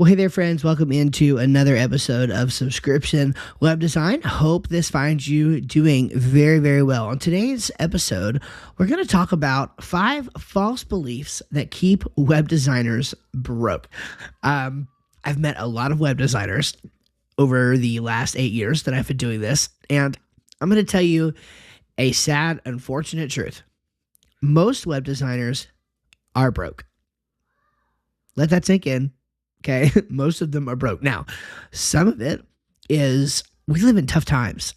Well, hey there, friends. Welcome into another episode of Subscription Web Design. Hope this finds you doing very, very well. On today's episode, we're going to talk about 5 false beliefs that keep web designers broke. I've met a lot of web designers over the last 8 years that I've been doing this, and I'm going to tell you a sad, unfortunate truth. Most web designers are broke. Let that sink in. Okay, most of them are broke. Now, some of it is we live in tough times.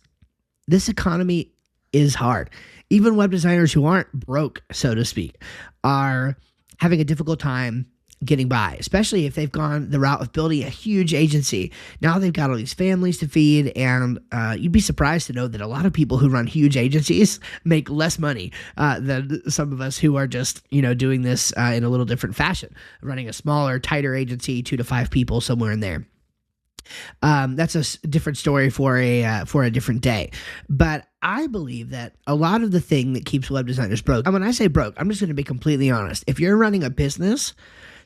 This economy is hard. Even web designers who aren't broke, so to speak, are having a difficult time getting by, especially if they've gone the route of building a huge agency. Now they've got all these families to feed, and you'd be surprised to know that a lot of people who run huge agencies make less money than some of us who are just, doing this in a little different fashion, running a smaller, tighter agency, 2 to 5 people, somewhere in there. That's a different story for a different day. But I believe that a lot of the thing that keeps web designers broke, and when I say broke, I'm just going to be completely honest. If you're running a business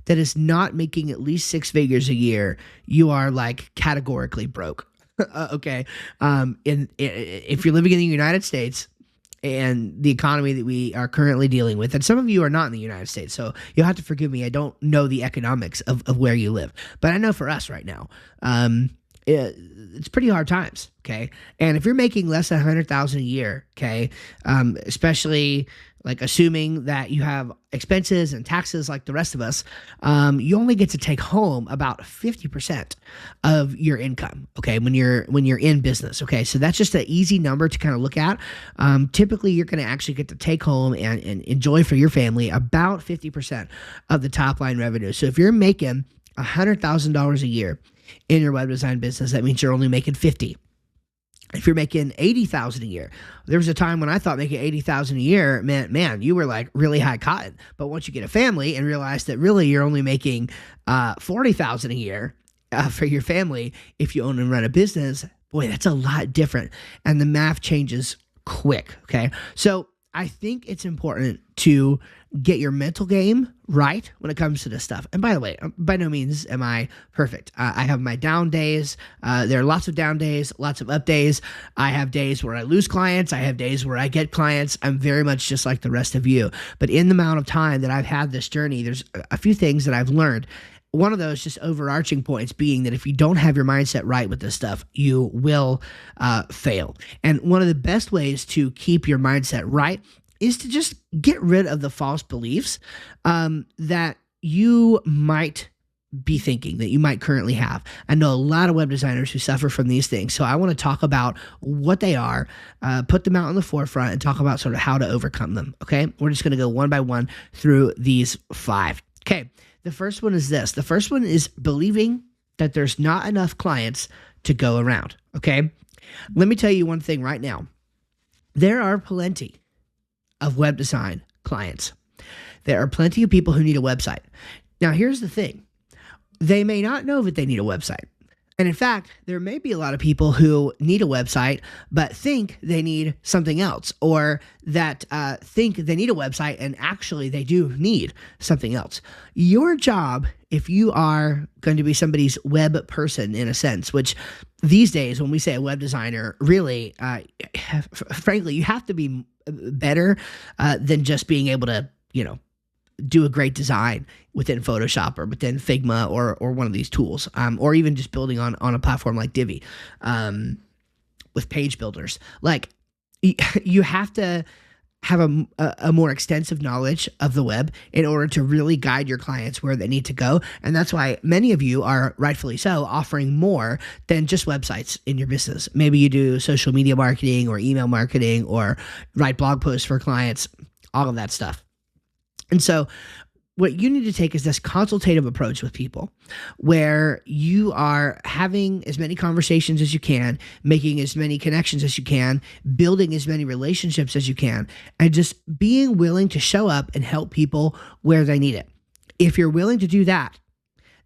that is not making at least 6 figures a year, you are like categorically broke. Okay. If you're living in the United States and the economy that we are currently dealing with, and some of you are not in the United States, so you'll have to forgive me. I don't know the economics of where you live, but I know for us right now, it's pretty hard times. Okay. And if you're making less than 100,000 a year, okay, especially like assuming that you have expenses and taxes like the rest of us, you only get to take home about 50% of your income, okay, when you're in business, okay? So that's just an easy number to kind of look at. Typically, you're going to actually get to take home and enjoy for your family about 50% of the top line revenue. So if you're making $100,000 a year in your web design business, that means you're only making 50. If you're making $80,000 a year, there was a time when I thought making $80,000 a year meant, man, you were like really high cotton. But once you get a family and realize that really you're only making $40,000 a year for your family, if you own and run a business, boy, that's a lot different. And the math changes quick. Okay, so I think it's important to get your mental game right when it comes to this stuff. And by the way, by no means am I perfect. I have my down days. There are lots of down days, lots of up days. I have days where I lose clients. I have days where I get clients. I'm very much just like the rest of you. But in the amount of time that I've had this journey, there's a few things that I've learned. One of those just overarching points being that if you don't have your mindset right with this stuff, you will fail. And one of the best ways to keep your mindset right is to just get rid of the false beliefs that you might be thinking, that you might currently have. I know a lot of web designers who suffer from these things. So I want to talk about what they are, put them out on the forefront, and talk about sort of how to overcome them. Okay. We're just going to go one by one through these 5. Okay. The first one is this. The first one is believing that there's not enough clients to go around. Okay. Let me tell you one thing right now. There are plenty of web design clients. There are plenty of people who need a website. Now, here's the thing. They may not know that they need a website. And in fact, there may be a lot of people who need a website, but think they need something else, or that think they need a website and actually they do need something else. Your job, if you are going to be somebody's web person in a sense, which these days when we say a web designer, really, frankly, you have to be better than just being able to, do a great design within Photoshop or within Figma or one of these tools, or even just building on a platform like Divi with page builders. Like you have to have a more extensive knowledge of the web in order to really guide your clients where they need to go. And that's why many of you are, rightfully so, offering more than just websites in your business. Maybe you do social media marketing or email marketing or write blog posts for clients, all of that stuff. And so what you need to take is this consultative approach with people where you are having as many conversations as you can, making as many connections as you can, building as many relationships as you can, and just being willing to show up and help people where they need it. If you're willing to do that,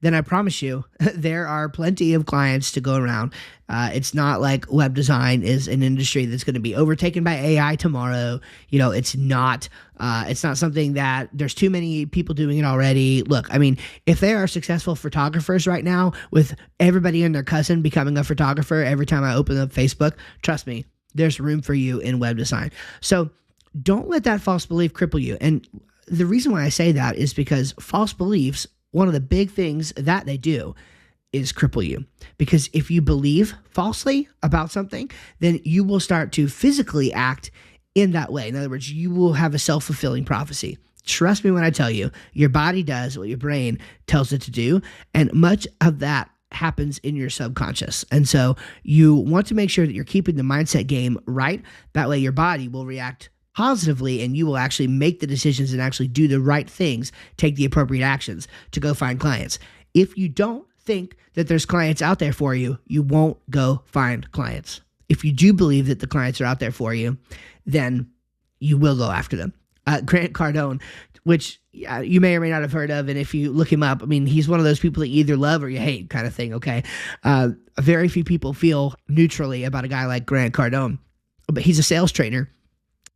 then I promise you, there are plenty of clients to go around. It's not like web design is an industry that's going to be overtaken by AI tomorrow. It's not. It's not something that there's too many people doing it already. Look, I mean, if there are successful photographers right now with everybody and their cousin becoming a photographer every time I open up Facebook, trust me, there's room for you in web design. So don't let that false belief cripple you. And the reason why I say that is because false beliefs, one of the big things that they do is cripple you. Because if you believe falsely about something, then you will start to physically act in that way. In other words, you will have a self-fulfilling prophecy. Trust me when I tell you, your body does what your brain tells it to do, and much of that happens in your subconscious. And so you want to make sure that you're keeping the mindset game right. That way your body will react positively and you will actually make the decisions and actually do the right things, take the appropriate actions to go find clients. If you don't think that there's clients out there for you, you won't go find clients. If you do believe that the clients are out there for you, then you will go after them. Grant Cardone, which you may or may not have heard of, and if you look him up, I mean, he's one of those people that you either love or you hate kind of thing, okay? Very few people feel neutrally about a guy like Grant Cardone, but he's a sales trainer.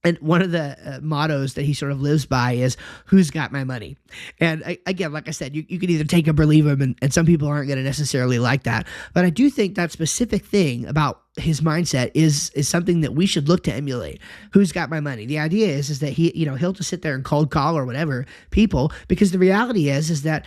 And one of the mottos that he sort of lives by is, who's got my money? And again, like I said, you can either take him or leave him, and some people aren't going to necessarily like that. But I do think that specific thing about his mindset is something that we should look to emulate. Who's got my money? The idea is that he'll just sit there and cold call or whatever people, because the reality is that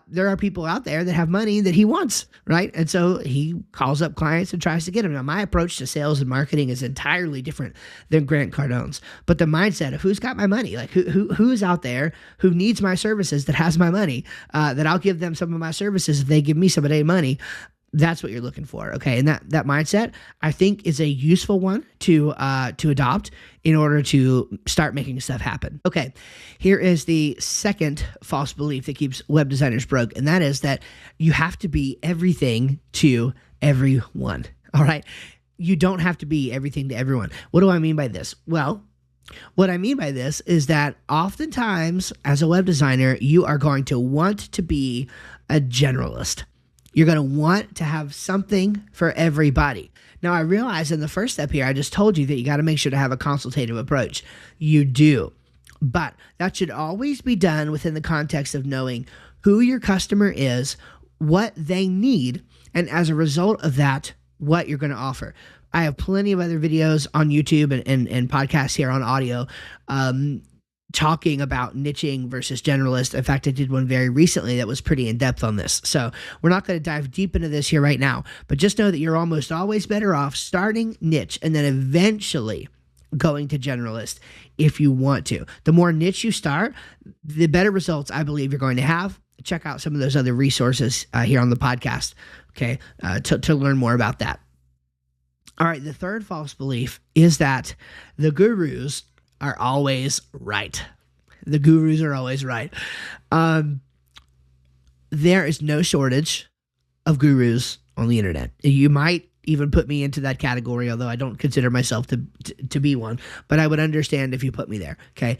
there are people out there that have money that he wants, right? And so he calls up clients and tries to get them. Now, my approach to sales and marketing is entirely different than Grant Cardone's, but the mindset of who's got my money, like who's out there who needs my services, that has my money, that I'll give them some of my services if they give me some of their money. That's what you're looking for, okay? And that mindset, I think, is a useful one to adopt in order to start making stuff happen. Okay, here is the second false belief that keeps web designers broke, and that is that you have to be everything to everyone, all right? You don't have to be everything to everyone. What do I mean by this? Well, what I mean by this is that oftentimes, as a web designer, you are going to want to be a generalist. You're going to want to have something for everybody. Now, I realize in the first step here, I just told you that you got to make sure to have a consultative approach. You do. But that should always be done within the context of knowing who your customer is, what they need, and as a result of that, what you're going to offer. I have plenty of other videos on YouTube and podcasts here on audio talking about niching versus generalist. In fact, I did one very recently that was pretty in-depth on this. So we're not going to dive deep into this here right now, but just know that you're almost always better off starting niche and then eventually going to generalist if you want to. The more niche you start, the better results I believe you're going to have. Check out some of those other resources here on the podcast, okay, to learn more about that. All right, the third false belief is that the gurus are always right. The gurus are always right. There is no shortage of gurus on the internet. You might even put me into that category, although I don't consider myself to be one, but I would understand if you put me there, okay?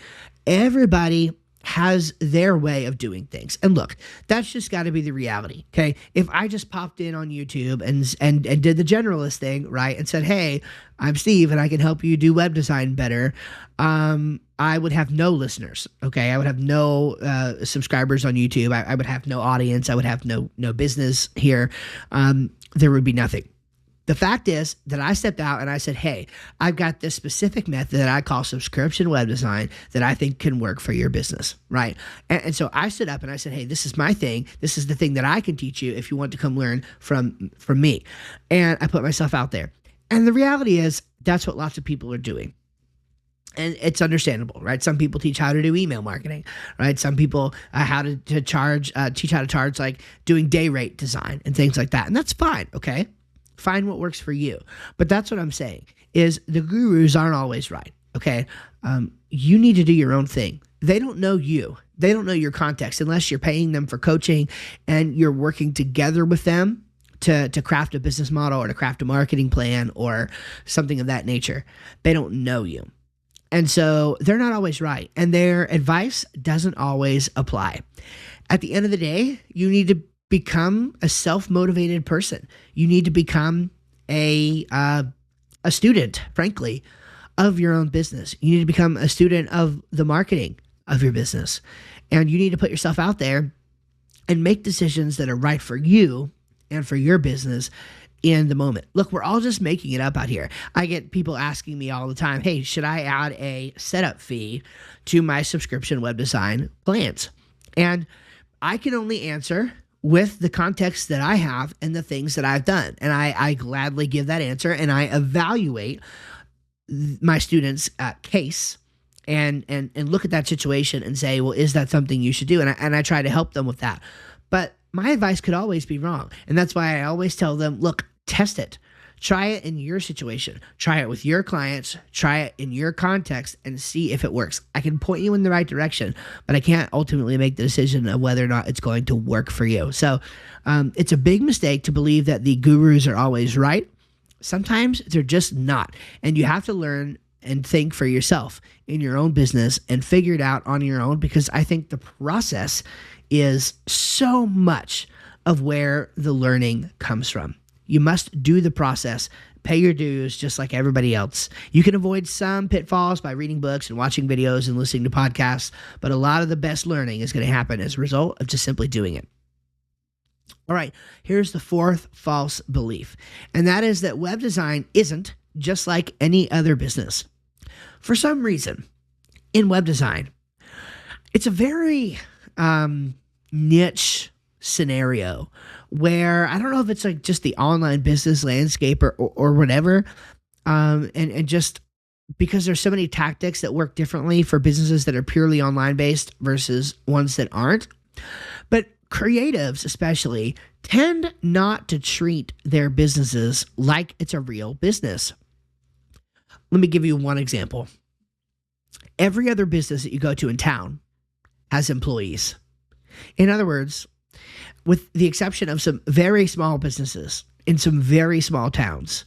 Everybody has their way of doing things. And look, that's just got to be the reality, okay? If I just popped in on YouTube and did the generalist thing, right, and said, hey, I'm Steve and I can help you do web design better, I would have no listeners, okay? I would have no subscribers on YouTube. I would have no audience. I would have no business here. There would be nothing. The fact is that I stepped out and I said, hey, I've got this specific method that I call subscription web design that I think can work for your business, right? And so I stood up and I said, hey, this is my thing. This is the thing that I can teach you if you want to come learn from me. And I put myself out there. And the reality is that's what lots of people are doing. And it's understandable, right? Some people teach how to do email marketing, right? Some people teach how to charge like doing day rate design and things like that. And that's fine, okay? Find what works for you. But that's what I'm saying is the gurus aren't always right, okay? You need to do your own thing. They don't know you. They don't know your context unless you're paying them for coaching and you're working together with them to craft a business model or to craft a marketing plan or something of that nature. They don't know you. And so they're not always right. And their advice doesn't always apply. At the end of the day, you need to become a self-motivated person. You need to become a student, frankly, of your own business. You need to become a student of the marketing of your business. And you need to put yourself out there and make decisions that are right for you and for your business in the moment. Look, we're all just making it up out here. I get people asking me all the time, hey, should I add a setup fee to my subscription web design plans? And I can only answer with the context that I have and the things that I've done. And I gladly give that answer, and I evaluate my students' case and look at that situation and say, well, is that something you should do? And I try to help them with that. But my advice could always be wrong. And that's why I always tell them, look, test it. Try it in your situation. Try it with your clients. Try it in your context and see if it works. I can point you in the right direction, but I can't ultimately make the decision of whether or not it's going to work for you. So it's a big mistake to believe that the gurus are always right. Sometimes they're just not. And you have to learn and think for yourself in your own business and figure it out on your own, because I think the process is so much of where the learning comes from. You must do the process, pay your dues just like everybody else. You can avoid some pitfalls by reading books and watching videos and listening to podcasts, but a lot of the best learning is going to happen as a result of just simply doing it. All right, here's the fourth false belief, and that is that web design isn't just like any other business. For some reason, in web design, it's a very niche scenario where I don't know if it's like just the online business landscape or whatever, and just because there's so many tactics that work differently for businesses that are purely online based versus ones that aren't. But creatives especially tend not to treat their businesses like it's a real business. Let me give you one example. Every other business that you go to in town has employees. In other words, with the exception of some very small businesses in some very small towns,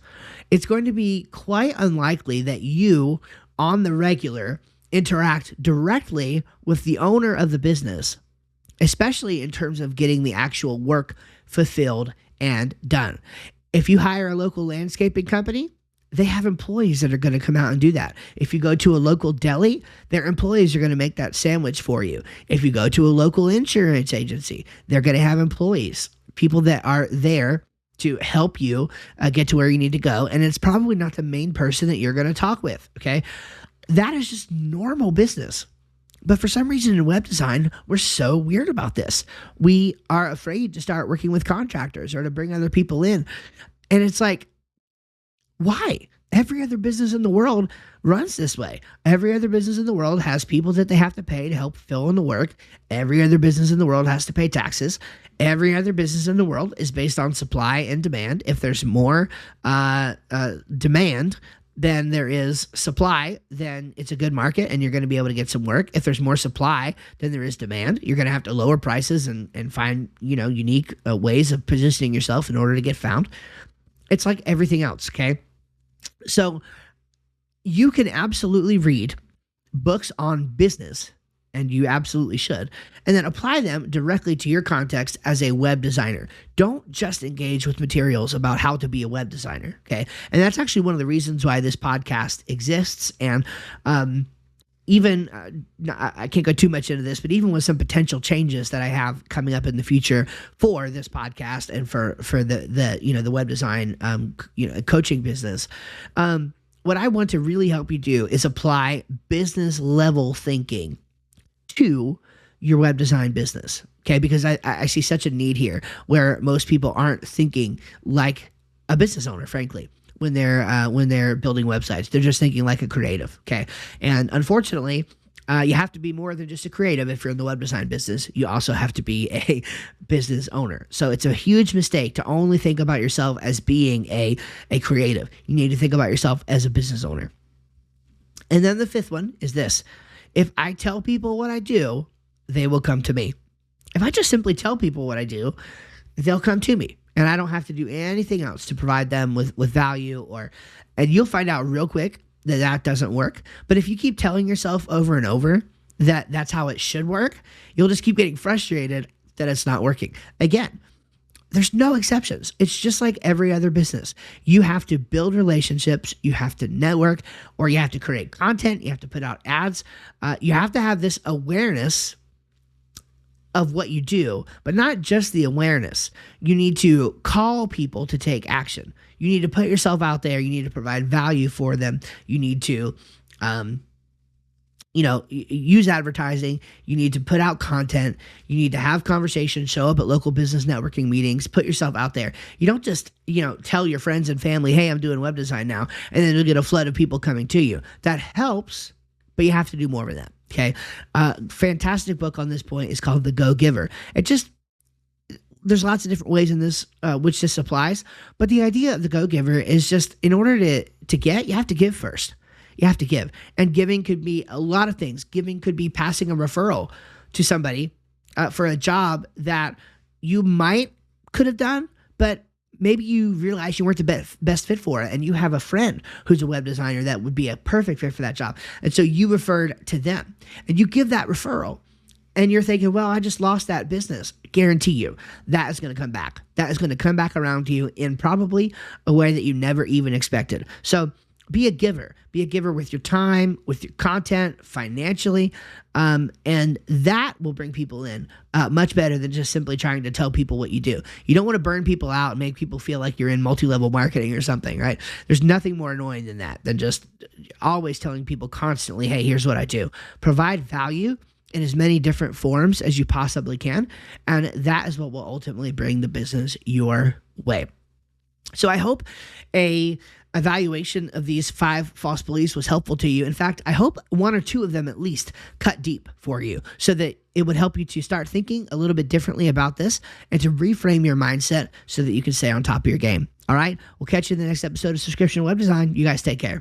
it's going to be quite unlikely that you, on the regular, interact directly with the owner of the business, especially in terms of getting the actual work fulfilled and done. If you hire a local landscaping company, they have employees that are going to come out and do that. If you go to a local deli, their employees are going to make that sandwich for you. If you go to a local insurance agency, they're going to have employees, people that are there to help you get to where you need to go. And it's probably not the main person that you're going to talk with, okay? That is just normal business. But for some reason in web design, we're so weird about this. We are afraid to start working with contractors or to bring other people in. And it's like, why? Every other business in the world runs this way. Every other business in the world has people that they have to pay to help fill in the work. Every other business in the world has to pay taxes. Every other business in the world is based on supply and demand. If there's more demand than there is supply, then it's a good market and you're going to be able to get some work. If there's more supply than there is demand, you're going to have to lower prices and find, unique ways of positioning yourself in order to get found. It's like everything else, okay? So you can absolutely read books on business, and you absolutely should, and then apply them directly to your context as a web designer. Don't just engage with materials about how to be a web designer, okay? And that's actually one of the reasons why this podcast exists. And I can't go too much into this, but even with some potential changes that I have coming up in the future for this podcast and for the web design coaching business, what I want to really help you do is apply business level thinking to your web design business, okay? Because I see such a need here where most people aren't thinking like a business owner, frankly. When they're building websites, they're just thinking like a creative, okay? And unfortunately, you have to be more than just a creative if you're in the web design business. You also have to be a business owner. So it's a huge mistake to only think about yourself as being a creative. You need to think about yourself as a business owner. And then the fifth one is this: if I tell people what I do, they will come to me. If I just simply tell people what I do, they'll come to me. And I don't have to do anything else to provide them with value and you'll find out real quick that doesn't work. But if you keep telling yourself over and over that that's how it should work, you'll just keep getting frustrated that it's not working. Again, there's no exceptions. It's just like every other business. You have to build relationships, you have to network, or you have to create content, you have to put out ads. You have to have this awareness of what you do, but not just the awareness. You need to call people to take action. You need to put yourself out there. You need to provide value for them. You need to, use advertising. You need to put out content. You need to have conversations, show up at local business networking meetings, put yourself out there. You don't just, tell your friends and family, hey, I'm doing web design now, and then you'll get a flood of people coming to you. That helps, but you have to do more of that. Okay. Fantastic book on this point is called The Go Giver. There's lots of different ways in this, which this applies, but the idea of the Go Giver is just in order to get, you have to give first. You have to give. And giving could be a lot of things. Giving could be passing a referral to somebody for a job that you could have done, but maybe you realize you weren't the best fit for it, and you have a friend who's a web designer that would be a perfect fit for that job. And so you referred to them, and you give that referral, and you're thinking, well, I just lost that business. Guarantee you that is going to come back. That is going to come back around to you in probably a way that you never even expected. So be a giver. Be a giver with your time, with your content, financially, and that will bring people in much better than just simply trying to tell people what you do. You don't want to burn people out and make people feel like you're in multi-level marketing or something, right? There's nothing more annoying than that, than just always telling people constantly, hey, here's what I do. Provide value in as many different forms as you possibly can, and that is what will ultimately bring the business your way. So I hope a evaluation of these 5 false beliefs was helpful to you. In fact, I hope 1 or 2 of them at least cut deep for you so that it would help you to start thinking a little bit differently about this and to reframe your mindset so that you can stay on top of your game. All right? We'll catch you in the next episode of Subscription Web Design. You guys take care.